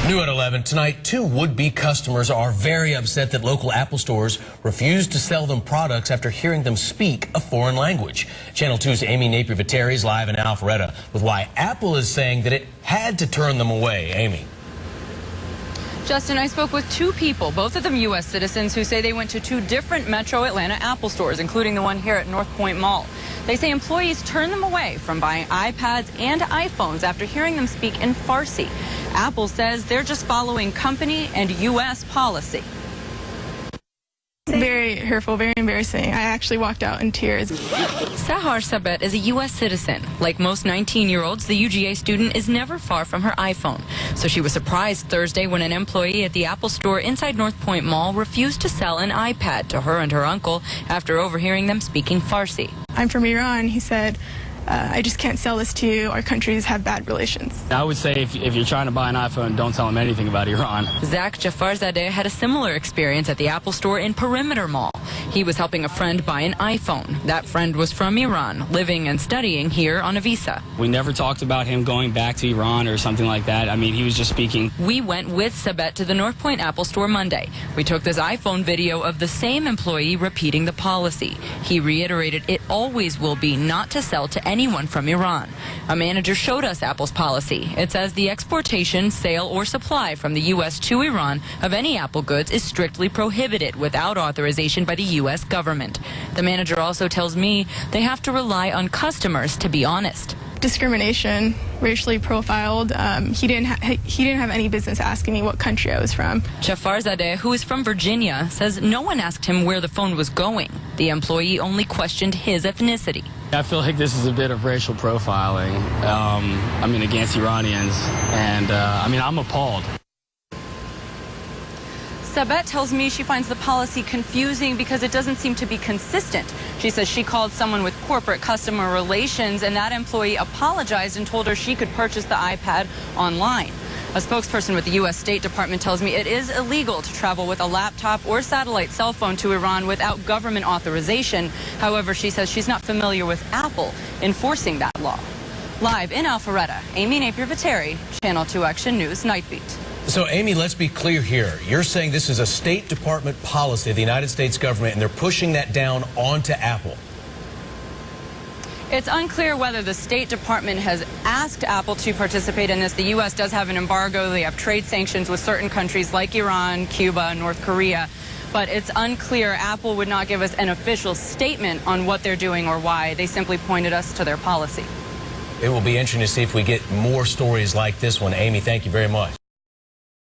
New at 11 tonight, two would-be customers are very upset that local Apple stores refuse to sell them products after hearing them speak a foreign language. Channel 2's Amy Napier-Viteri is live in Alpharetta with why Apple is saying that it had to turn them away. Amy. Justin, I spoke with two people, both of them U.S. citizens, who say they went to two different Metro Atlanta Apple stores, including the one here at North Point Mall. They say employees turn them away from buying iPads and iPhones after hearing them speak in Farsi. Apple says they're just following company and U.S. policy. Very hurtful, very embarrassing. I actually walked out in tears. Sahar Sabet is a U.S. citizen. Like most 19-year-olds, the UGA student is never far from her iPhone. So she was surprised Thursday when an employee at the Apple store inside North Point Mall refused to sell an iPad to her and her uncle after overhearing them speaking Farsi. I'm from Iran, he said. I just can't sell this to you. Our countries have bad relations. I would say if you're trying to buy an iPhone, don't tell them anything about Iran. Zach Jafarzadeh had a similar experience at the Apple store in Perimeter Mall. He was helping a friend buy an iPhone. That friend was from Iran, living and studying here on a visa. We never talked about him going back to Iran or something like that. I mean, he was just speaking. We went with Sabet to the North Point Apple store Monday. We took this iPhone video of the same employee repeating the policy. He reiterated it always will be not to sell to anyone from Iran. A manager showed us Apple's policy. It says the exportation, sale, or supply from the U.S. to Iran of any Apple goods is strictly prohibited without authorization by the U.S. government. The manager also tells me they have to rely on customers to be honest. Discrimination, racially profiled. He didn't have any business asking me what country I was from. Jafarzadeh, who is from Virginia, says no one asked him where the phone was going. The employee only questioned his ethnicity. I feel like this is a bit of racial profiling, against Iranians, and I'm appalled. Sabet tells me she finds the policy confusing because it doesn't seem to be consistent. She says she called someone with corporate customer relations, and that employee apologized and told her she could purchase the iPad online. A spokesperson with the U.S. State Department tells me it is illegal to travel with a laptop or satellite cell phone to Iran without government authorization. However, she says she's not familiar with Apple enforcing that law. Live in Alpharetta, Amy Napier-Viteri, Channel 2 Action News Night Beat. So, Amy, let's be clear here. You're saying this is a State Department policy of the United States government, and they're pushing that down onto Apple. It's unclear whether the State Department has asked Apple to participate in this. The U.S. does have an embargo. They have trade sanctions with certain countries like Iran, Cuba, North Korea. But it's unclear. Apple would not give us an official statement on what they're doing or why. They simply pointed us to their policy. It will be interesting to see if we get more stories like this one. Amy, thank you very much.